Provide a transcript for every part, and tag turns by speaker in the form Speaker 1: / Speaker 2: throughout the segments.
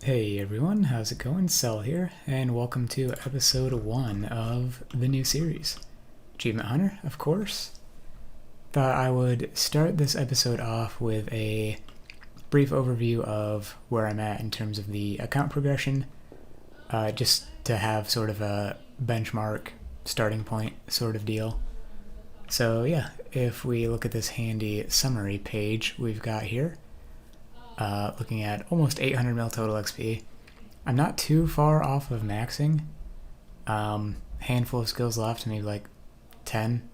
Speaker 1: Hey everyone, how's it going? Cell here, and welcome to episode 1 of the new series. Achievement Hunter, of course. Thought I would start this episode off with a brief overview of where I'm at in terms of the account progression, just to have sort of a benchmark starting point sort of deal. So yeah, if we look at this handy summary page we've got here, looking at almost 800 mil total XP. I'm not too far off of maxing. Handful of skills left, maybe like 10.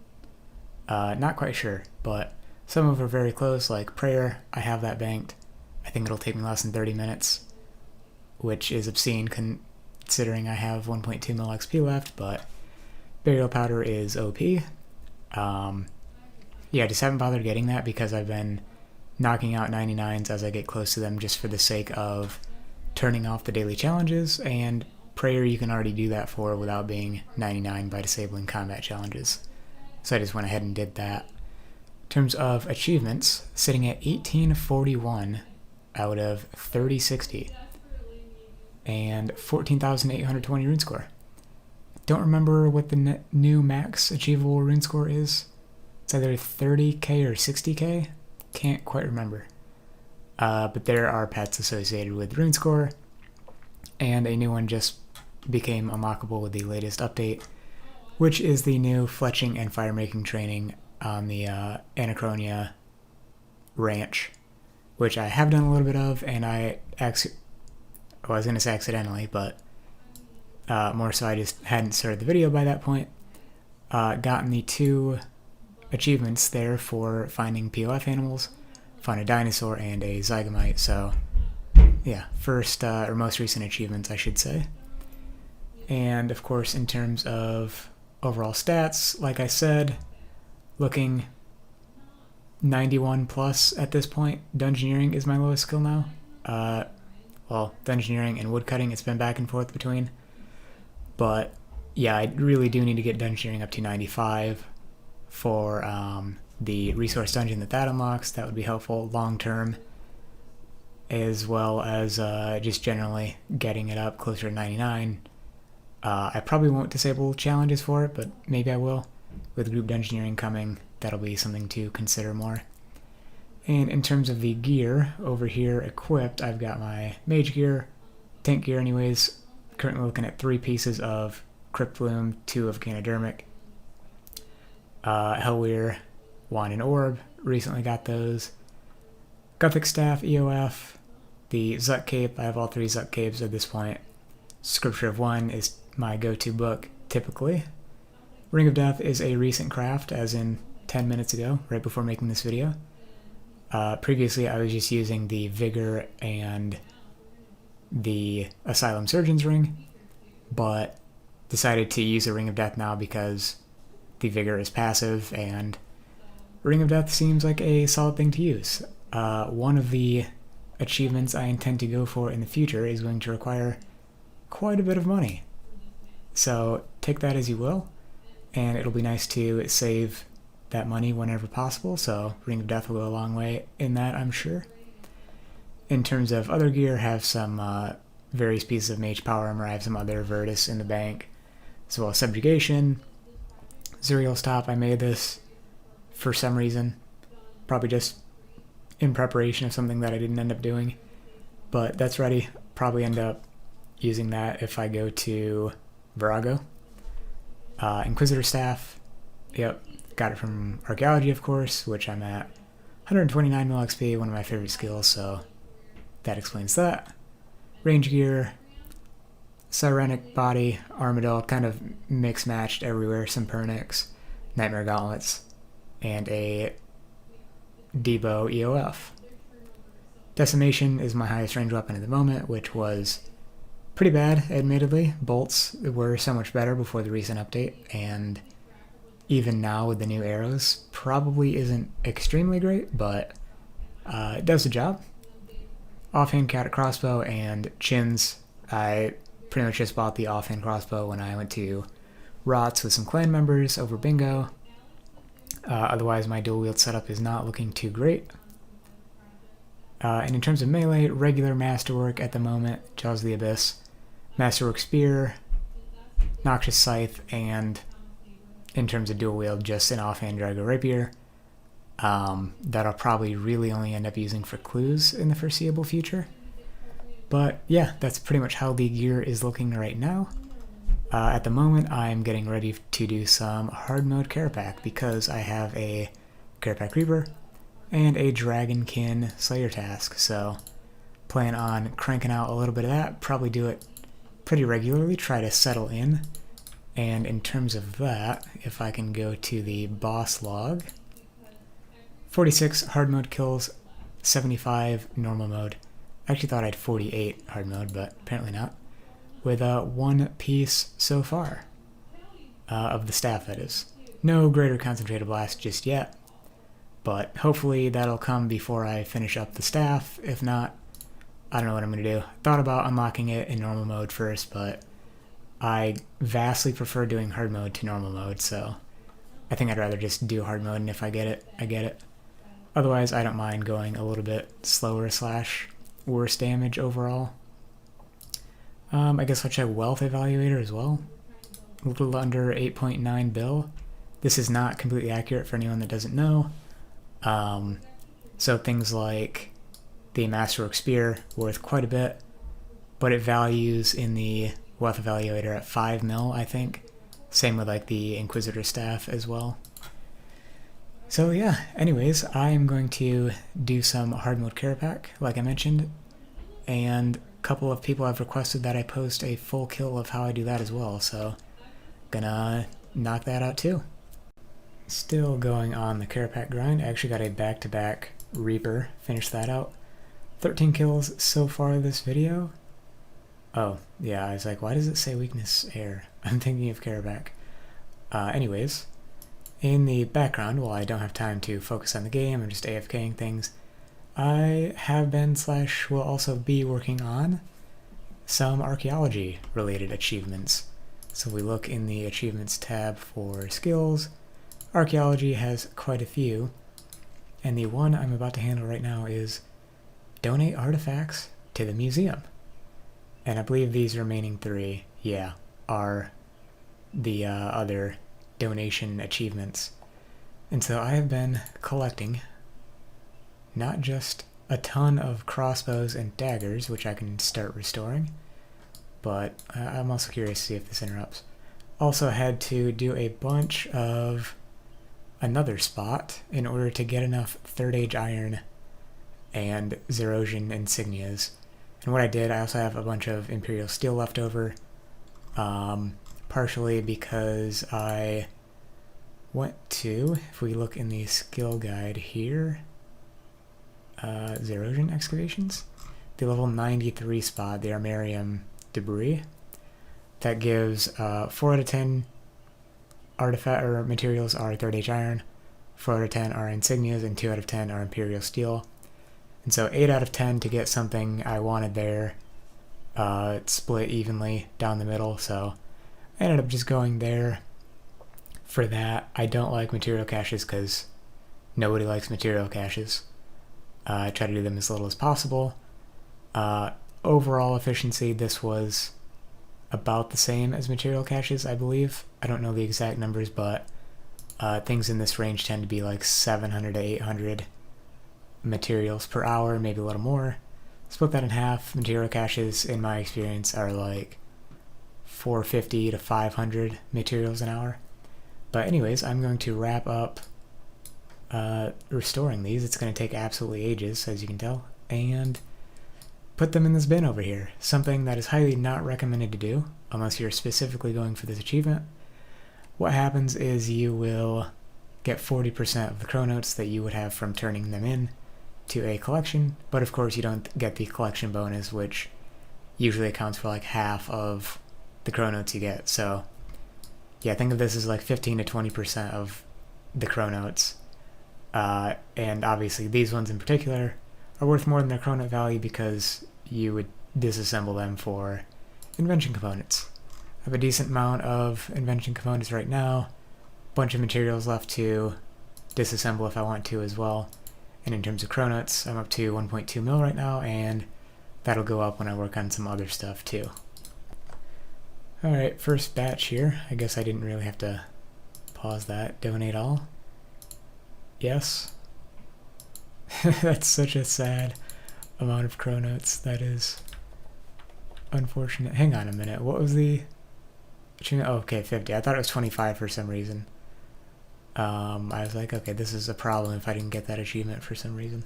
Speaker 1: Not quite sure, but some of them are very close, like Prayer. I have that banked. I think it'll take me less than 30 minutes, which is obscene considering I have 1.2 mil XP left, but Burial Powder is OP. Yeah, just haven't bothered getting that because I've been knocking out 99s as I get close to them just for the sake of turning off the daily challenges, and Prayer you can already do that for without being 99 by disabling combat challenges. So I just went ahead and did that. In terms of achievements, sitting at 1841 out of 3060 and 14,820 rune score. Don't remember what the new max achievable rune score is. It's either 30k or 60k. Can't quite remember. But there are pets associated with rune score, and a new one just became unlockable with the latest update, which is the new fletching and firemaking training on the Anachronia ranch, which I have done a little bit of, and I was going to say accidentally, but more so I just hadn't started the video by that point. Gotten the 2 achievements there for finding POF animals, found a dinosaur and a zygomite, so yeah, first or most recent achievements I should say. And of course in terms of overall stats, like I said, looking 91 plus at this point. Dungeoneering is my lowest skill now. Well, Dungeoneering and woodcutting, it's been back and forth between, but yeah, I really do need to get Dungeoneering up to 95 for the resource dungeon that unlocks. That would be helpful long term, as well as just generally getting it up closer to 99. I probably won't disable challenges for it, but maybe I will. With group dungeoneering coming, that'll be something to consider more. And in terms of the gear, over here equipped, I've got my mage gear, tank gear anyways, currently looking at 3 pieces of Crypt Bloom, 2 of Ganodermic, Hellweir, Wand and Orb, recently got those. Gothic Staff, EOF, the Zut Cape, I have all 3 Zut Capes at this point. Scripture of One is my go-to book, typically. Ring of Death is a recent craft, as in 10 minutes ago, right before making this video. Previously I was just using the Vigor and the Asylum Surgeon's Ring, but decided to use a Ring of Death now because the Vigor is passive, and Ring of Death seems like a solid thing to use. One of the achievements I intend to go for in the future is going to require quite a bit of money. So take that as you will, and it'll be nice to save that money whenever possible, so Ring of Death will go a long way in that, I'm sure. In terms of other gear, I have some various pieces of Mage Power Armor. I have some other Virtus in the bank, as well as Subjugation. Zuriel's Top, I made this for some reason, probably just in preparation of something that I didn't end up doing, but that's ready. Probably end up using that if I go to Virago. Inquisitor Staff, yep, got it from Archaeology, of course, which I'm at 129 mil XP, one of my favorite skills, so that explains that. Range gear, Sirenic Body, Armadillo, kind of mix-matched everywhere, some Pernix, Nightmare Gauntlets, and a Debo EOF. Decimation is my highest range weapon at the moment, which was pretty bad, admittedly. Bolts were so much better before the recent update, and even now with the new arrows, probably isn't extremely great, but it does the job. Offhand Cat Crossbow and Chins. I pretty much just bought the offhand crossbow when I went to Rots with some clan members over bingo. Otherwise my dual wield setup is not looking too great. And in terms of melee, regular Masterwork at the moment, Jaws of the Abyss, Masterwork Spear, Noxious Scythe, and in terms of dual wield, just an offhand Drago Rapier that I'll probably really only end up using for clues in the foreseeable future. But yeah, that's pretty much how the gear is looking right now. At the moment, I'm getting ready to do some Hard Mode Kerapac because I have a Kerapac Reaper and a Dragonkin Slayer task, so plan on cranking out a little bit of that, probably do it pretty regularly, try to settle in. And in terms of that, if I can go to the boss log, 46 hard mode kills, 75 normal mode. I actually thought I had 48 hard mode, but apparently not. With one piece so far of the staff, that is. No greater concentrated blast just yet, but hopefully that'll come before I finish up the staff. If not, I don't know what I'm going to do. Thought about unlocking it in normal mode first, but I vastly prefer doing hard mode to normal mode, so I think I'd rather just do hard mode, and if I get it, I get it. Otherwise, I don't mind going a little bit slower / worse damage overall. I guess I'll check Wealth Evaluator as well. A little under 8.9 bill. This is not completely accurate for anyone that doesn't know. So things like the Masterwork Spear, worth quite a bit, but it values in the Wealth Evaluator at 5 mil, I think. Same with like the Inquisitor Staff as well. So yeah, anyways, I am going to do some Hard Mode Kerapac, like I mentioned, and a couple of people have requested that I post a full kill of how I do that as well, so gonna knock that out too. Still going on the Kerapac grind. I actually got a back-to-back Reaper, finished that out. 13 kills so far this video. Oh, yeah, I was like, why does it say weakness air? I'm thinking of Kerapac. Anyways, in the background, while I don't have time to focus on the game, I'm just AFKing things, I have been / will also be working on some archaeology-related achievements. So we look in the achievements tab for skills. Archaeology has quite a few, and the one I'm about to handle right now is donate artifacts to the museum. And I believe these remaining 3, yeah, are the other donation achievements. And so I have been collecting not just a ton of crossbows and daggers, which I can start restoring, but I'm also curious to see if this interrupts. Also had to do a bunch of another spot in order to get enough 3rd Age iron and Zerosian insignias. And what I did, I also have a bunch of Imperial Steel left over, partially because I went to, if we look in the skill guide here, Zerosian excavations, the level 93 spot, the Armarium debris, that gives 4 out of 10 artifact or materials are 3rd Age iron, 4 out of 10 are insignias, and 2 out of 10 are Imperial Steel. And so 8 out of 10 to get something I wanted there. It's split evenly down the middle, so I ended up just going there for that. I don't like material caches because nobody likes material caches. I try to do them as little as possible. Overall efficiency, this was about the same as material caches, I believe. I don't know the exact numbers, but things in this range tend to be like 700 to 800 materials per hour, maybe a little more. Split that in half. Material caches, in my experience, are like 450 to 500 materials an hour. But anyways, I'm going to wrap up restoring these. It's going to take absolutely ages, as you can tell, and put them in this bin over here. Something that is highly not recommended to do unless you're specifically going for this achievement. What happens is you will get 40% of the chronotes that you would have from turning them in to a collection, but of course you don't get the collection bonus, which usually accounts for like half of the chronotes you get. So yeah, think of this as like 15 to 20% of the chronotes. And obviously these ones in particular are worth more than their chronote value because you would disassemble them for invention components. I have a decent amount of invention components right now, bunch of materials left to disassemble if I want to as well, And in terms of chronotes, I'm up to 1.2 mil right now, and that'll go up when I work on some other stuff too. Alright, first batch here. I guess I didn't really have to pause that. Donate all. Yes. That's such a sad amount of chronotes. That is unfortunate. Hang on a minute. What was the achievement? Oh, okay, 50. I thought it was 25 for some reason. I was like, okay, this is a problem if I didn't get that achievement for some reason.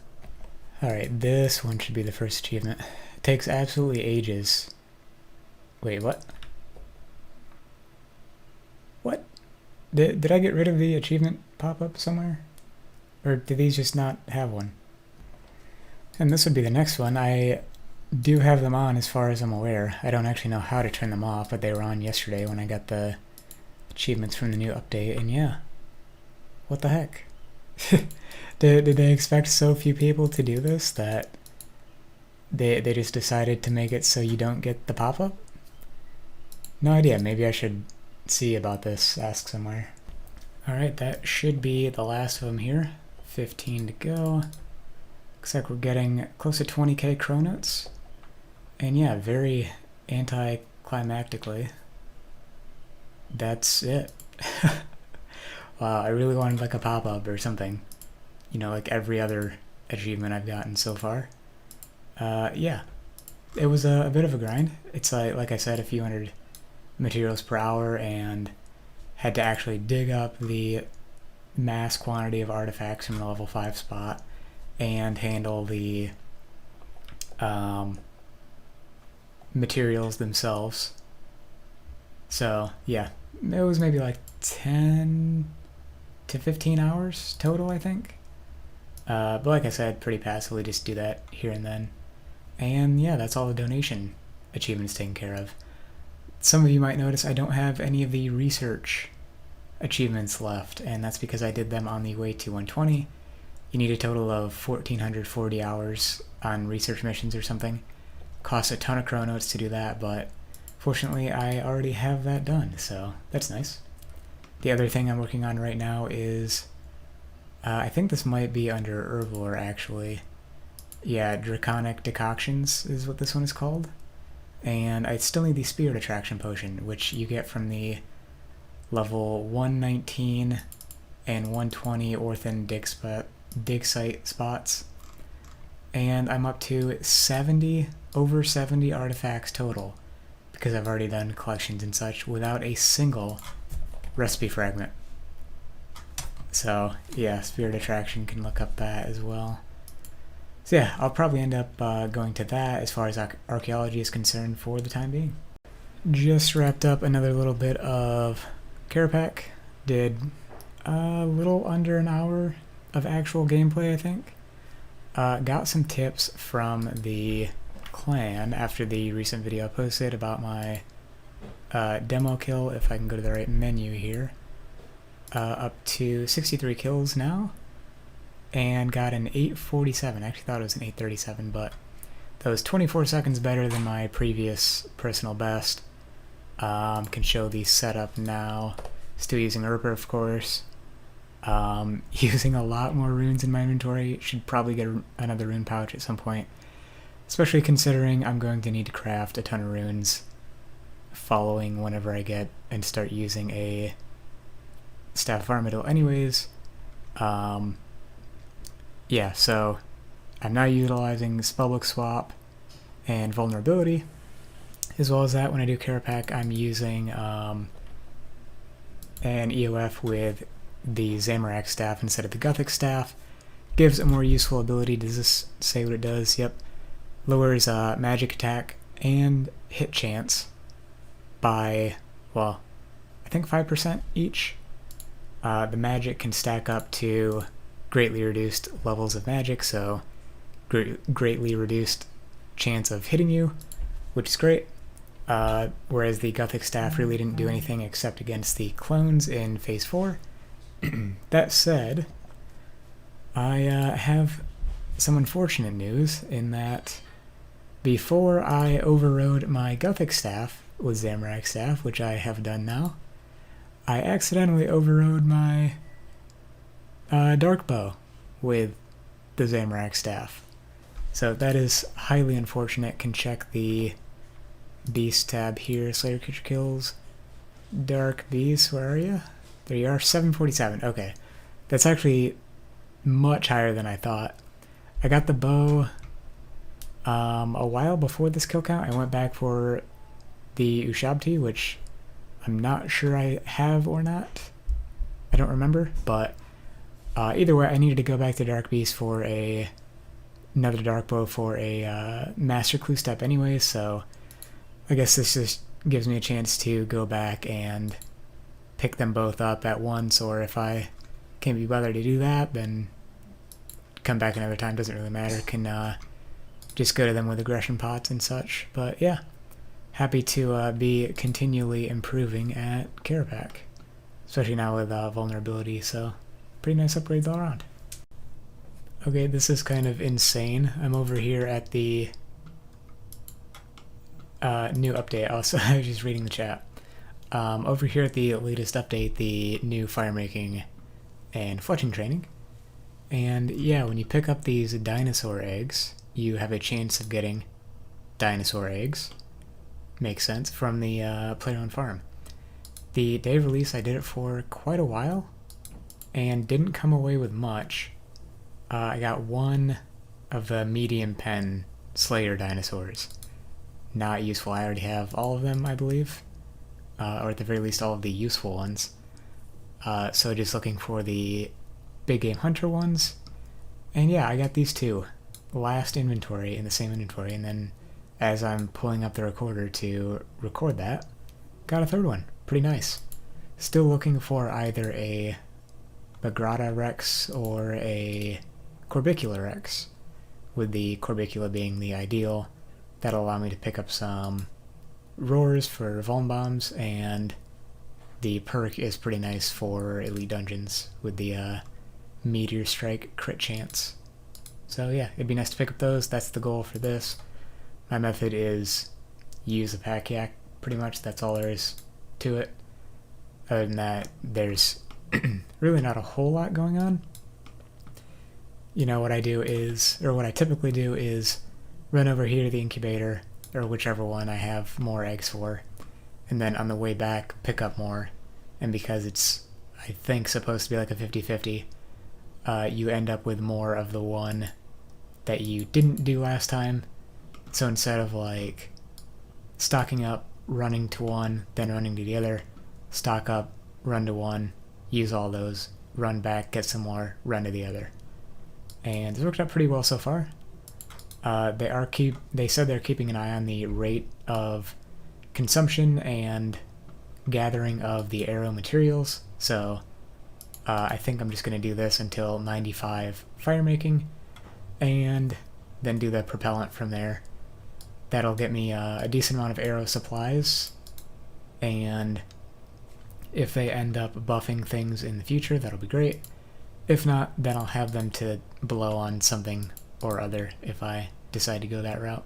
Speaker 1: Alright, this one should be the first achievement. It takes absolutely ages. Wait, what? What? Did I get rid of the achievement pop-up somewhere? Or do these just not have one? And this would be the next one. I do have them on as far as I'm aware. I don't actually know how to turn them off, but they were on yesterday when I got the achievements from the new update, and yeah. What the heck? Did they expect so few people to do this that they just decided to make it so you don't get the pop-up? No idea. Maybe I should see about this, ask somewhere. Alright, that should be the last of them here. 15 to go. Looks like we're getting close to 20k chronotes. And yeah, very anticlimactically, that's it. Wow, I really wanted like a pop-up or something. You know, like every other achievement I've gotten so far. Yeah, it was a bit of a grind. It's like I said, a few hundred materials per hour, and had to actually dig up the mass quantity of artifacts from the level 5 spot and handle the materials themselves. So yeah, it was maybe like 10 to 15 hours total, I think. But like I said, pretty passively just do that here and then. And yeah, that's all the donation achievements taken care of. Some of you might notice I don't have any of the research achievements left, and that's because I did them on the way to 120. You need a total of 1,440 hours on research missions or something. Costs a ton of chronotes to do that, but fortunately I already have that done, so that's nice. The other thing I'm working on right now is, I think this might be under Herblore actually. Yeah, Draconic Decoctions is what this one is called. And I still need the Spirit Attraction Potion, which you get from the level 119 and 120 Orphan dig site spots. And I'm up to over 70 artifacts total, because I've already done collections and such without a single recipe fragment. So yeah, Spirit Attraction, can look up that as well. So yeah, I'll probably end up going to that as far as archaeology is concerned for the time being. Just wrapped up another little bit of Kerapac. Did a little under an hour of actual gameplay, I think. Got some tips from the clan after the recent video I posted about my demo kill, if I can go to the right menu here. Up to 63 kills now, and got an 847. I actually thought it was an 837, but that was 24 seconds better than my previous personal best. Can show the setup now. Still using Herper, of course. Using a lot more runes in my inventory. Should probably get another rune pouch at some point, especially considering I'm going to need to craft a ton of runes following whenever I get and start using a Staff of Armadyl anyways. Yeah, so I'm now utilizing Spellbook Swap and Vulnerability. As well as that, when I do Kerapac, I'm using an EOF with the Zamorak staff instead of the Gothic staff. Gives a more useful ability. Does this say what it does? Yep. Lowers magic attack and hit chance by, well, I think 5% each. The magic can stack up to greatly reduced levels of magic, so greatly reduced chance of hitting you, which is great. Whereas the Gothic staff really didn't do anything except against the clones in Phase 4. That said, I have some unfortunate news in that before I overrode my Gothic staff with Zamorak staff, which I have done now, I accidentally overrode my Dark Bow with the Zamorak staff. So that is highly unfortunate. Can check the Beast tab here. Slayer creature kills. Dark Beast, where are you? There you are, 747. Okay. That's actually much higher than I thought. I got the bow a while before this kill count. I went back for the Ushabti, which I'm not sure I have or not. I don't remember, but either way, I needed to go back to Dark Beast for another Dark Bow for a Master Clue step anyway, so I guess this just gives me a chance to go back and pick them both up at once, or if I can't be bothered to do that, then come back another time, doesn't really matter, can just go to them with aggression pots and such. But yeah, happy to be continually improving at Kerapac, especially now with vulnerability, so pretty nice upgrades all around. Okay, this is kind of insane. I'm over here at the new update. Also, I was just reading the chat. Over here at the latest update, the new firemaking and fletching training. And yeah, when you pick up these dinosaur eggs, you have a chance of getting dinosaur eggs. Makes sense, from the player-owned farm. The day of release, I did it for quite a while and didn't come away with much. I got one of the medium pen Slayer dinosaurs. Not useful. I already have all of them, I believe. Or at the very least all of the useful ones. So just looking for the big game hunter ones. And yeah, I got these two. Last inventory in the same inventory, and then as I'm pulling up the recorder to record that, got a third one. Pretty nice. Still looking for either a Bagrata Rex or a Corbicula Rex, with the Corbicula being the ideal. That'll allow me to pick up some roars for Vuln Bombs, and the perk is pretty nice for Elite Dungeons with the Meteor Strike crit chance. So yeah, it'd be nice to pick up those. That's the goal for this. My method is use a pack yak, pretty much. That's all there is to it. Other than that, there's really not a whole lot going on. You know, what I do is, or what I typically do is run over here to the incubator, or whichever one I have more eggs for, and then on the way back pick up more. And because it's, I think, supposed to be like a 50-50, you end up with more of the one that you didn't do last time. So instead of like stocking up, running to one, then running to the other, stock up, run to one, use all those, run back, get some more, run to the other. And it's worked out pretty well so far. They said they're keeping an eye on the rate of consumption and gathering of the arrow materials, so I think I'm just going to do this until 95 firemaking, and then do the propellant from there. That'll get me a decent amount of arrow supplies, and if they end up buffing things in the future, that'll be great. If not, then I'll have them to blow on something or other if I decide to go that route.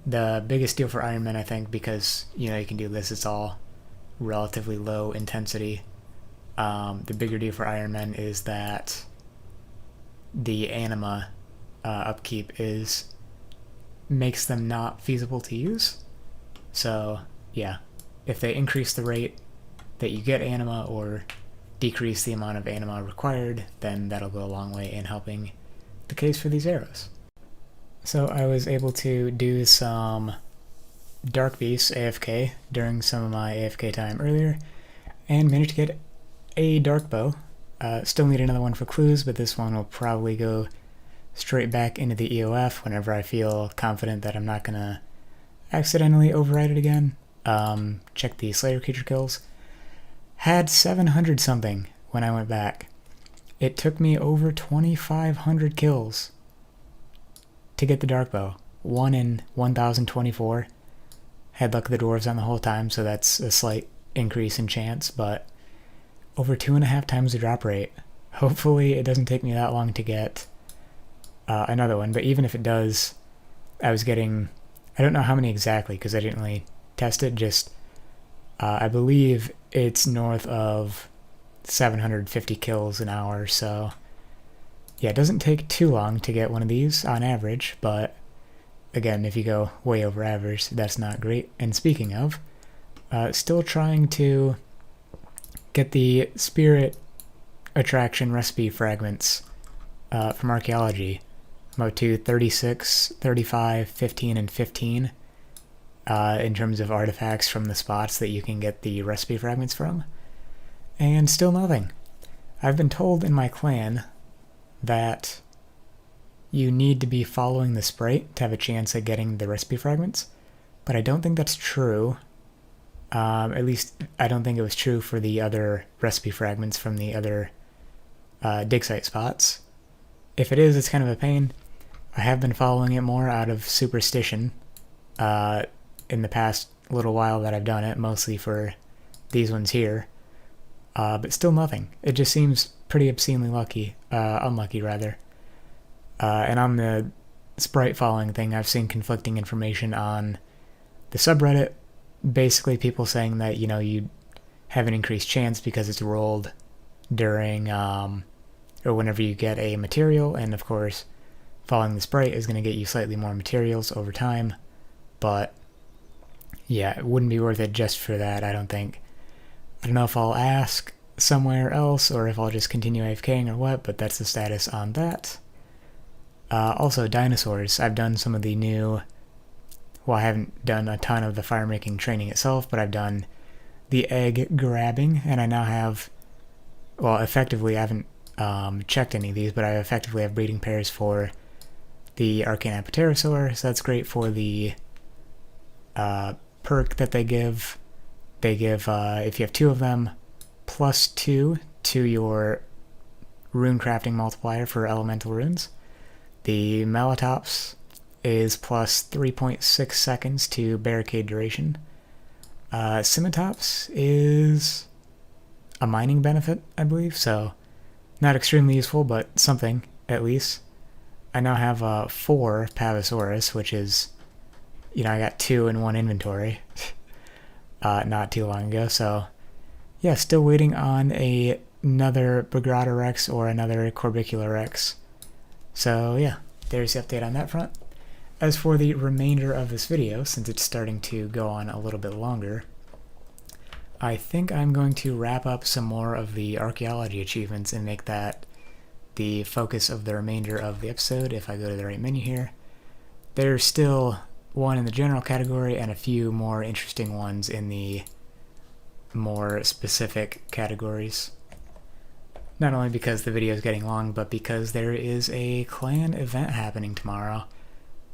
Speaker 1: The biggest deal for Ironman, I think, because you know you can do this, it's all relatively low intensity. The bigger deal for Ironman is that the anima upkeep makes them not feasible to use. So yeah, if they increase the rate that you get anima or decrease the amount of anima required, then that'll go a long way in helping the case for these arrows. So I was able to do some Dark Beast AFK during some of my AFK time earlier, and managed to get a Dark Bow. Still need another one for clues, but this one will probably go straight back into the EOF whenever I feel confident that I'm not going to accidentally override it again. Check the Slayer creature kills. Had 700 something when I went back. It took me over 2,500 kills to get the Dark Bow. 1 in 1,024. Had luck of the dwarves on the whole time, so that's a slight increase in chance, but over 2.5 times the drop rate. Hopefully it doesn't take me that long to get another one, but even if it does, I was getting, I don't know how many exactly because I didn't really test it, just I believe it's north of 750 kills an hour, so yeah, it doesn't take too long to get one of these on average, but again, if you go way over average, that's not great. And speaking of, still trying to get the spirit attraction recipe fragments from archaeology. I'm up to 36, 35, 15, and 15 in terms of artifacts from the spots that you can get the recipe fragments from. And still nothing. I've been told in my clan that you need to be following the sprite to have a chance at getting the recipe fragments, but I don't think that's true. At least I don't think it was true for the other recipe fragments from the other dig site spots. If it is, it's kind of a pain. I have been following it more out of superstition in the past little while that I've done it, mostly for these ones here. But still nothing. It just seems pretty obscenely unlucky rather. And on the sprite following thing, I've seen conflicting information on the subreddit. Basically people saying that, you know, you have an increased chance because it's rolled during, or whenever you get a material, and of course, following the sprite is going to get you slightly more materials over time, but yeah, it wouldn't be worth it just for that, I don't think. I don't know if I'll ask somewhere else, or if I'll just continue AFKing or what, but that's the status on that. Also, dinosaurs. I've done some of the new... Well, I haven't done a ton of the fire-making training itself, but I've done the egg grabbing, and I now have... Well, effectively, I haven't checked any of these, but I effectively have breeding pairs for the arcane pterosaur, so that's great for the perk that they give. They give, if you have 2 of them, +2 to your rune crafting multiplier for elemental runes. The Melatops is plus 3.6 seconds to barricade duration. Scimitops is a mining benefit, I believe, so not extremely useful, but something, at least. I now have 4 Pavosaurus, which is, you know, I got 2 in one inventory not too long ago, so yeah, still waiting on another Brigata Rex or another Corbicula Rex. So yeah, there's the update on that front. As for the remainder of this video, since it's starting to go on a little bit longer, I think I'm going to wrap up some more of the archaeology achievements and make that the focus of the remainder of the episode if I go to the right menu here. There's still one in the general category and a few more interesting ones in the more specific categories. Not only because the video is getting long, but because there is a clan event happening tomorrow,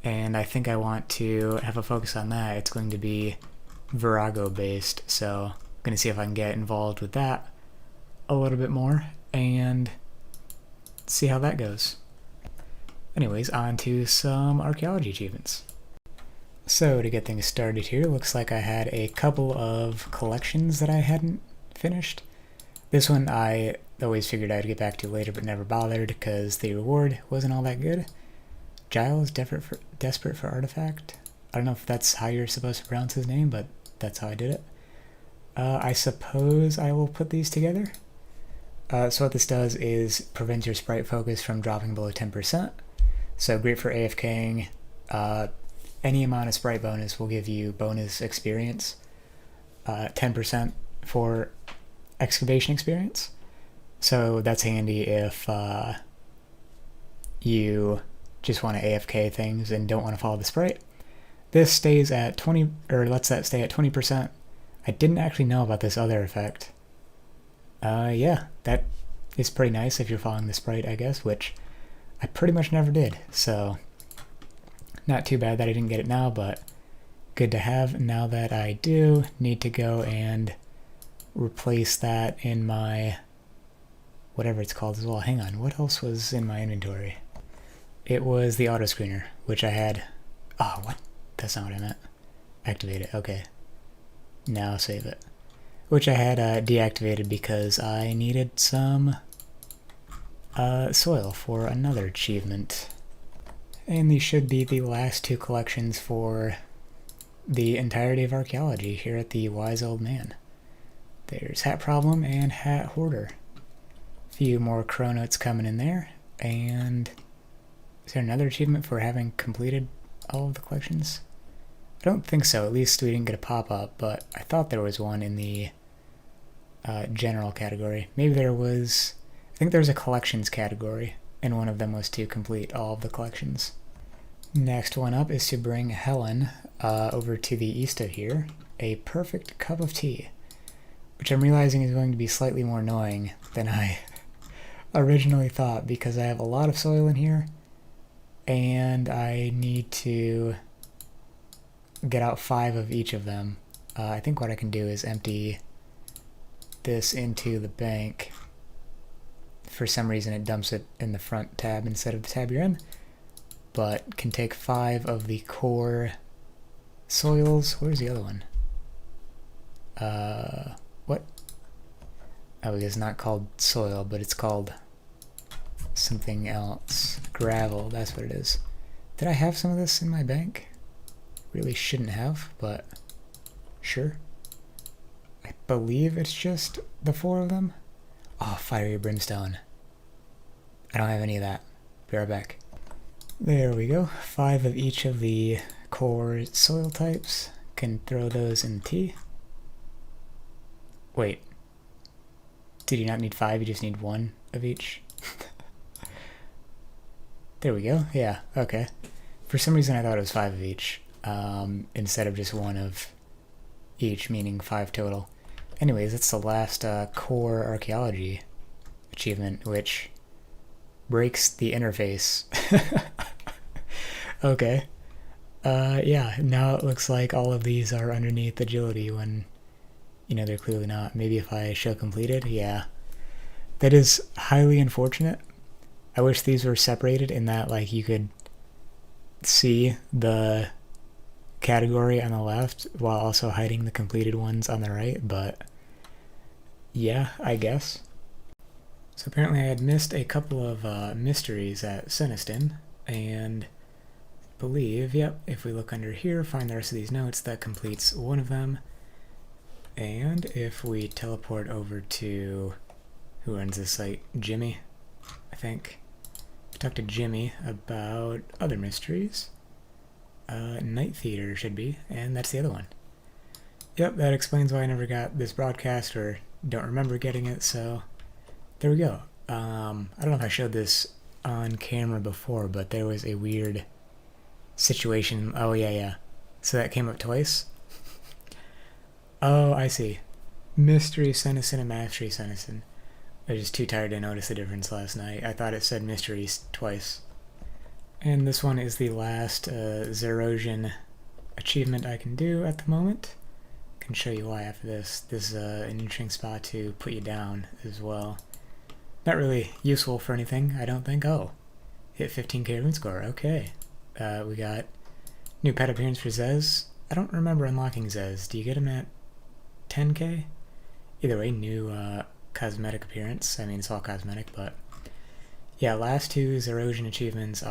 Speaker 1: and I think I want to have a focus on that. It's going to be Virago based, so I'm going to see if I can get involved with that a little bit more and see how that goes. Anyways, on to some archaeology achievements. So to get things started here, looks like I had a couple of collections that I hadn't finished. This one I always figured I'd get back to later but never bothered because the reward wasn't all that good. Giles, desperate for artifact. I don't know if that's how you're supposed to pronounce his name, but that's how I did it. I suppose I will put these together. So what this does is prevent your sprite focus from dropping below 10%. So great for AFKing. Any amount of sprite bonus will give you bonus experience. 10% for excavation experience. So that's handy if you just want to AFK things and don't want to follow the sprite. This stays at 20, or lets that stay at 20%. I didn't actually know about this other effect. Yeah, that is pretty nice if you're following the sprite, I guess, which I pretty much never did, so not too bad that I didn't get it now, but good to have now that I do. Need to go and replace that in my whatever it's called as well. Hang on, what else was in my inventory? It was the auto screener, which I had... Oh, what? That's not what I meant. Activate it, okay. Now save it. Which I had deactivated because I needed some soil for another achievement. And these should be the last 2 collections for the entirety of archaeology here at the Wise Old Man. There's Hat Problem and Hat Hoarder. A few more crow notes coming in there. And is there another achievement for having completed all of the collections? I don't think so. At least we didn't get a pop-up, but I thought there was one in the general category. Maybe there was... I think there's a collections category, and one of them was to complete all of the collections. Next one up is to bring Helen over to the east of here. A perfect cup of tea, which I'm realizing is going to be slightly more annoying than I originally thought, because I have a lot of soil in here, and I need to get out 5 of each of them. I think what I can do is empty this into the bank. For some reason it dumps it in the front tab instead of the tab you're in, but can take 5 of the core soils. Where's the other one? What? Oh, it's not called soil, but it's called something else. Gravel, that's what it is. Did I have some of this in my bank? Really shouldn't have, but sure. I believe it's just the 4 of them. Oh, fiery brimstone. I don't have any of that. Be right back. There we go. 5 of each of the core soil types. Can throw those in tea. Wait. Did you not need 5? You just need 1 of each? There we go. Yeah, okay. For some reason I thought it was 5 of each, instead of just 1 of each, meaning 5 total. Anyways, that's the last core archaeology achievement, which breaks the interface. Okay. Yeah, now it looks like all of these are underneath agility when, you know, they're clearly not. Maybe if I show completed, yeah. That is highly unfortunate. I wish these were separated in that, like, you could see the category on the left while also hiding the completed ones on the right, but yeah, I guess. So apparently I had missed a couple of mysteries at Seniston, and I believe, yep, if we look under here, find the rest of these notes, that completes one of them. And if we teleport over to, who runs this site? Jimmy, I think. Talk to Jimmy about other mysteries. Night Theater should be, and that's the other one. Yep, that explains why I never got this broadcast, or don't remember getting it, so there we go. I don't know if I showed this on camera before, but there was a weird situation. Oh, yeah. So that came up twice? Oh, I see. Mystery Seniston and Mastery Seniston. I was just too tired to notice the difference last night. I thought it said mysteries twice. And this one is the last Zerosian achievement I can do at the moment. I can show you why after this. This is an interesting spot to put you down as well. Not really useful for anything, I don't think. Oh, hit 15k rune score. Okay. We got new pet appearance for Zez. I don't remember unlocking Zez. Do you get him at 10k? Either way, new cosmetic appearance. I mean, it's all cosmetic, but yeah, last 2 Zerosian achievements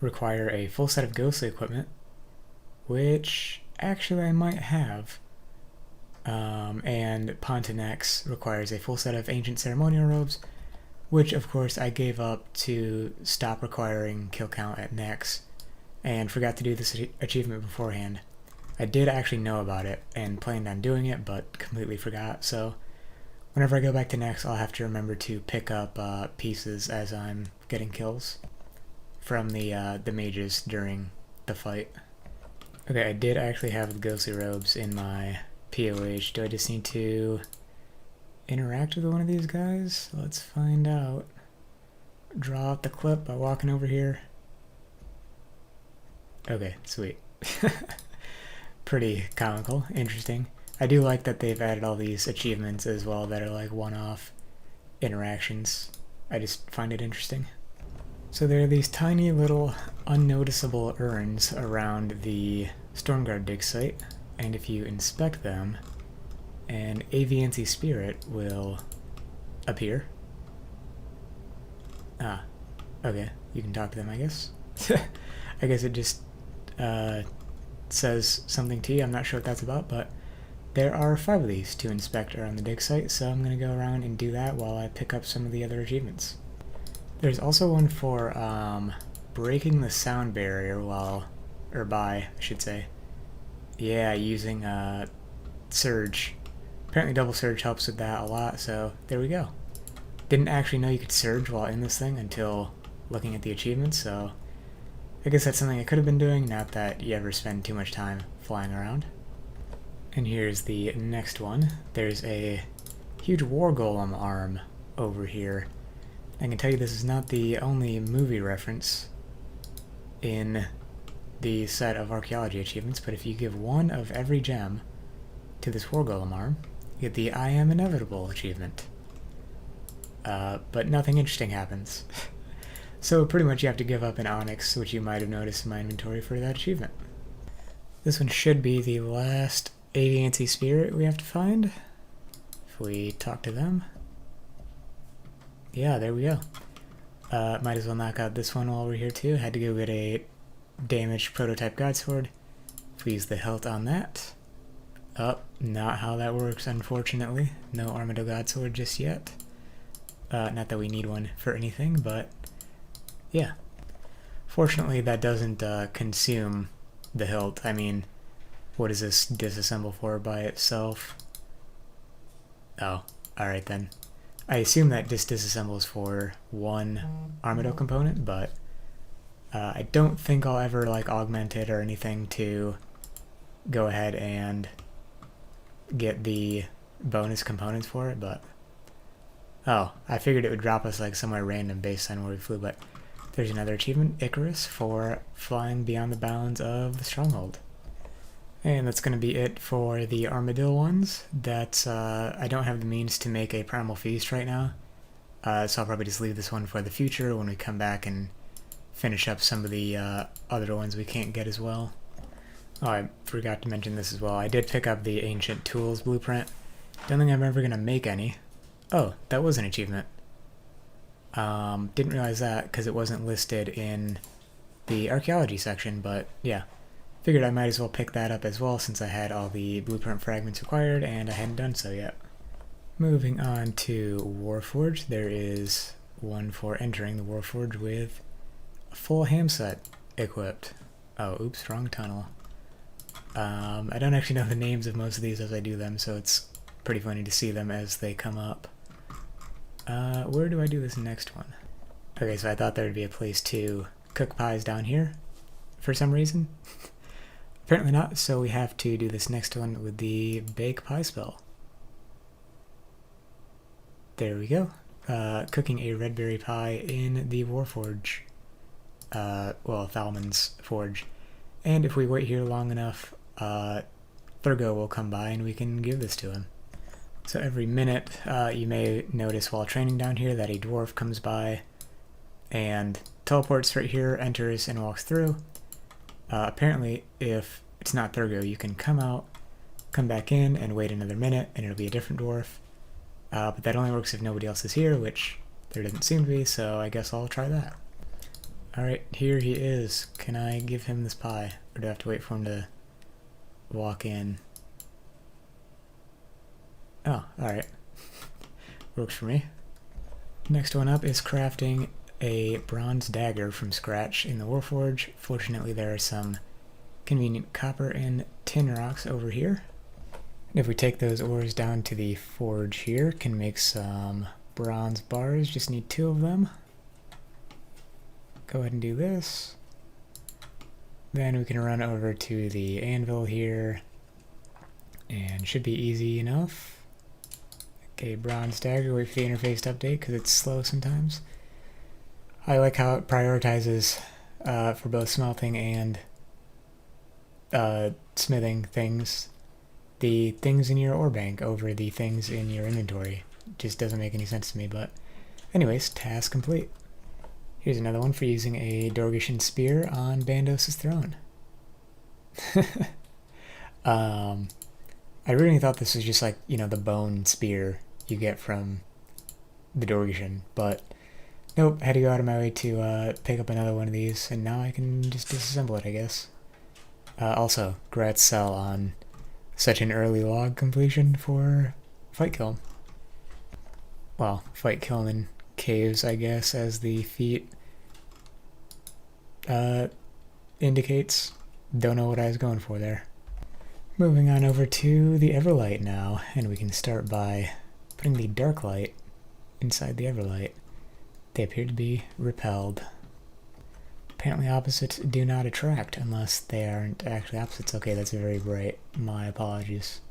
Speaker 1: require a full set of ghostly equipment, which actually I might have. And Pontinex requires a full set of ancient ceremonial robes, which of course I gave up to stop requiring kill count at Nex, and forgot to do this achievement beforehand. I did actually know about it and planned on doing it, but completely forgot, so whenever I go back to Nex, I'll have to remember to pick up pieces as I'm getting kills from the mages during the fight. Okay, I did actually have the ghostly robes in my POH. Do I just need to interact with one of these guys? Let's find out. Draw out the clip by walking over here. Okay, sweet. Pretty comical, interesting. I do like that they've added all these achievements as well that are like one-off interactions. I just find it interesting. So there are these tiny little unnoticeable urns around the Stormguard dig site, and if you inspect them, an Aviancy spirit will appear. Ah, okay, you can talk to them, I guess. I guess it just says something to you. I'm not sure what that's about, but there are 5 of these to inspect around the dig site, so I'm going to go around and do that while I pick up some of the other achievements. There's also one for breaking the sound barrier by, I should say. Yeah, using surge. Apparently double surge helps with that a lot, so there we go. Didn't actually know you could surge while in this thing until looking at the achievements, so I guess that's something I could have been doing, not that you ever spend too much time flying around. And here's the next one. There's a huge war golem arm over here. I can tell you this is not the only movie reference in the set of archaeology achievements, but if you give one of every gem to this war golem arm, you get the I Am Inevitable achievement. But nothing interesting happens. So pretty much you have to give up an onyx, which you might have noticed in my inventory for that achievement. This one should be the last Aviancy spirit we have to find. If we talk to them. Yeah, there we go. Might as well knock out this one while we're here too. Had to go get a damaged prototype Godsword. If we use the hilt on that. Not how that works, unfortunately. No Armado Godsword just yet. Not that we need one for anything, but yeah. Fortunately, that doesn't consume the hilt. I mean, what does this disassemble for by itself? Oh, alright then. I assume that this disassembles for one Armado component, but I don't think I'll ever like augment it or anything to go ahead and get the bonus components for it, but oh, I figured it would drop us like somewhere random based on where we flew, but there's another achievement, Icarus, for flying beyond the bounds of the stronghold. And that's going to be it for the Armadillo ones. That's, I don't have the means to make a Primal Feast right now, so I'll probably just leave this one for the future when we come back and finish up some of the other ones we can't get as well. Oh, I forgot to mention this as well. I did pick up the Ancient Tools blueprint. Don't think I'm ever going to make any. Oh, that was an achievement. Didn't realize that because it wasn't listed in the archaeology section, but yeah. Figured I might as well pick that up as well since I had all the blueprint fragments required and I hadn't done so yet. Moving on to Warforge, there is one for entering the Warforge with a full ham set equipped. Oh, oops, wrong tunnel. I don't actually know the names of most of these as I do them, so it's pretty funny to see them as they come up. Where do I do this next one? Okay, so I thought there would be a place to cook pies down here for some reason. Apparently not, so we have to do this next one with the Bake Pie spell. There we go. Cooking a red berry pie in the Warforge. Well, Thalmon's forge. And if we wait here long enough, Thurgo will come by and we can give this to him. So every minute, you may notice while training down here that a dwarf comes by and teleports right here, enters, and walks through. Apparently, if it's not Thurgo, you can come out, come back in, and wait another minute, and it'll be a different dwarf. But that only works if nobody else is here, which there doesn't seem to be, so I guess I'll try that. Alright, here he is. Can I give him this pie? Or do I have to wait for him to walk in? Oh, alright. Works for me. Next one up is crafting a bronze dagger from scratch in the Warforge. Fortunately, there are some convenient copper and tin rocks over here. And if we take those ores down to the forge here, can make some bronze bars. Just need 2 of them. Go ahead and do this. Then we can run over to the anvil here, and should be easy enough. Okay, bronze dagger, wait for the interface to update because it's slow sometimes. I like how it prioritizes for both smelting and smithing things, the things in your ore bank over the things in your inventory. Just doesn't make any sense to me, but anyways, task complete. Here's another one for using a Dorgishan spear on Bandos' throne. I really thought this was just like, you know, the bone spear you get from the Dorgishan, but nope, had to go out of my way to pick up another one of these, and now I can just disassemble it, I guess. Also, Gratz Cell on such an early log completion for Fight Kiln. Well, Fight Kiln and caves, I guess, as the feat indicates. Don't know what I was going for there. Moving on over to the Everlight now, and we can start by putting the Dark Light inside the Everlight. They appear to be repelled. Apparently opposites do not attract unless they aren't actually opposites. Okay, that's very bright. My apologies.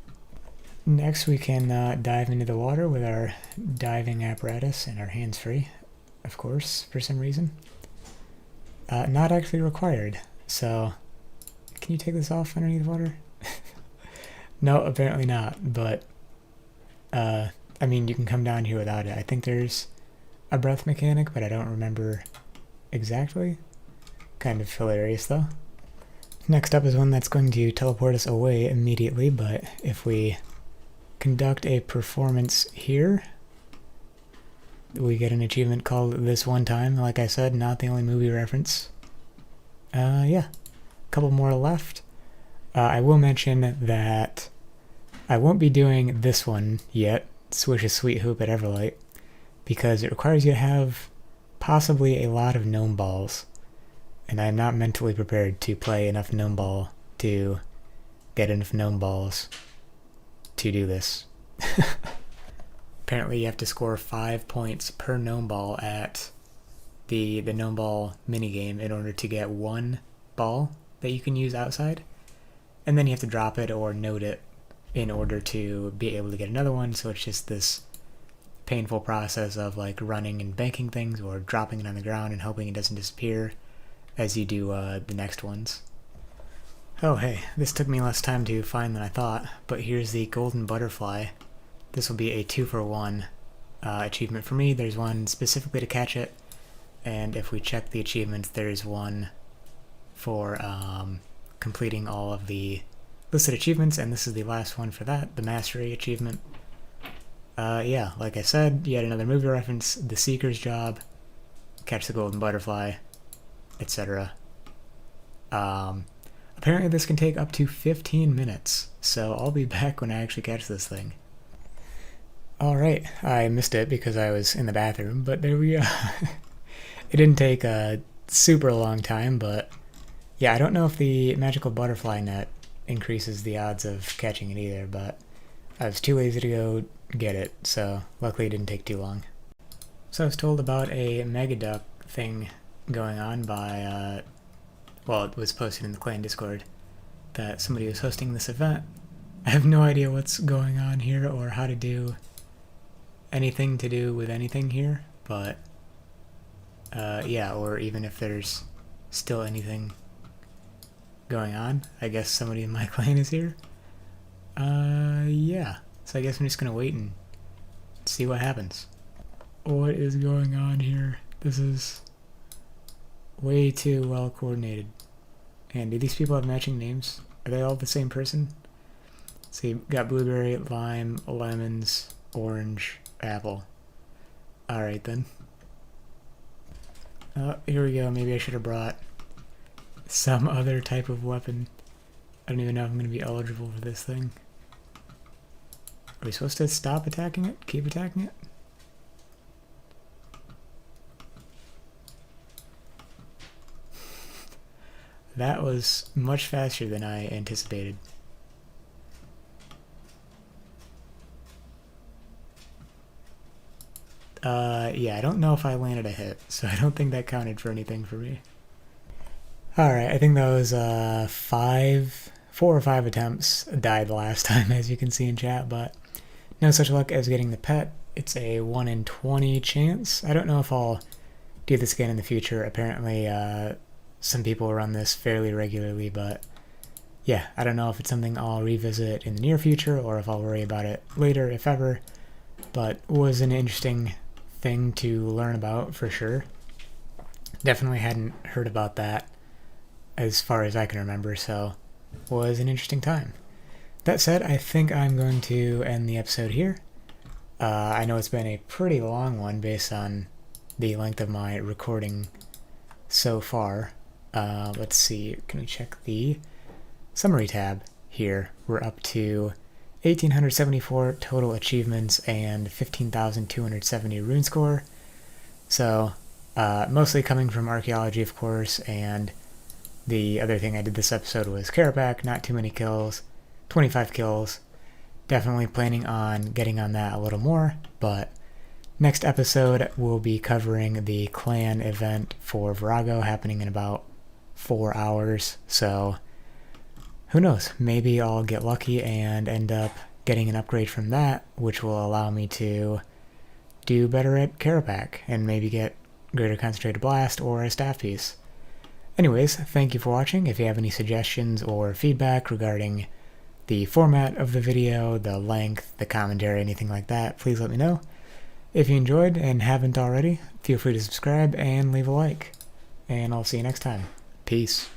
Speaker 1: Next we can dive into the water with our diving apparatus and our hands-free, of course, for some reason. Not actually required, so can you take this off underneath the water? No, apparently not, but I mean, you can come down here without it. I think there's a breath mechanic, but I don't remember exactly. Kind of hilarious, though. Next up is one that's going to teleport us away immediately, but if we conduct a performance here, we get an achievement called This One Time. Like I said, not the only movie reference. Yeah, a couple more left. I will mention that I won't be doing this one yet, Swish a Sweet Hoop at Everlight, because it requires you to have possibly a lot of gnome balls, and I'm not mentally prepared to play enough gnome ball to get enough gnome balls to do this. Apparently you have to score 5 points per gnome ball at the gnome ball minigame in order to get one ball that you can use outside. And then you have to drop it or note it in order to be able to get another one, so it's just this painful process of like running and banking things or dropping it on the ground and hoping it doesn't disappear as you do the next ones. Oh hey, this took me less time to find than I thought, but here's the golden butterfly. This will be a 2-for-1 achievement for me. There's one specifically to catch it, and if we check the achievements, there's one for completing all of the listed achievements, and this is the last one for that, the mastery achievement. Yeah, like I said, yet another movie reference, the Seeker's job, catch the golden butterfly, etc. Apparently this can take up to 15 minutes, so I'll be back when I actually catch this thing. Alright, I missed it because I was in the bathroom, but there we go. It didn't take a super long time, but yeah, I don't know if the magical butterfly net increases the odds of catching it either, but I was too lazy to go get it, so luckily it didn't take too long. So I was told about a Megaduck thing going on by, well, it was posted in the clan Discord, that somebody was hosting this event. I have no idea what's going on here or how to do anything to do with anything here, but yeah, or even if there's still anything going on. I guess somebody in my clan is here. Yeah. So I guess I'm just gonna wait and see what happens. What is going on here? This is way too well coordinated. And do these people have matching names? Are they all the same person? So you got blueberry, lime, lemons, orange, apple. Alright then. Here we go. Maybe I should have brought some other type of weapon. I don't even know if I'm going to be eligible for this thing. Are we supposed to stop attacking it? Keep attacking it? That was much faster than I anticipated. Yeah, I don't know if I landed a hit, so I don't think that counted for anything for me. Alright, I think that was 4 or 5 attempts died the last time, as you can see in chat, but no such luck as getting the pet. It's a 1 in 20 chance. I don't know if I'll do this again in the future. Apparently, some people run this fairly regularly, but yeah, I don't know if it's something I'll revisit in the near future or if I'll worry about it later, if ever, but was an interesting thing to learn about for sure. Definitely hadn't heard about that as far as I can remember, so was an interesting time. That said, I think I'm going to end the episode here. I know it's been a pretty long one based on the length of my recording so far. Let's see, can we check the summary tab here? We're up to 1,874 total achievements and 15,270 rune score. So, mostly coming from archaeology, of course, and the other thing I did this episode was Kerapac, not too many kills, 25 kills. Definitely planning on getting on that a little more, but next episode we'll be covering the clan event for Virago happening in about 4 hours, so who knows, maybe I'll get lucky and end up getting an upgrade from that, which will allow me to do better at Kerapac and maybe get greater concentrated blast or a staff piece. Anyways, thank you for watching. If you have any suggestions or feedback regarding the format of the video, the length, the commentary, anything like that, please let me know. If you enjoyed and haven't already, feel free to subscribe and leave a like. And I'll see you next time. Peace.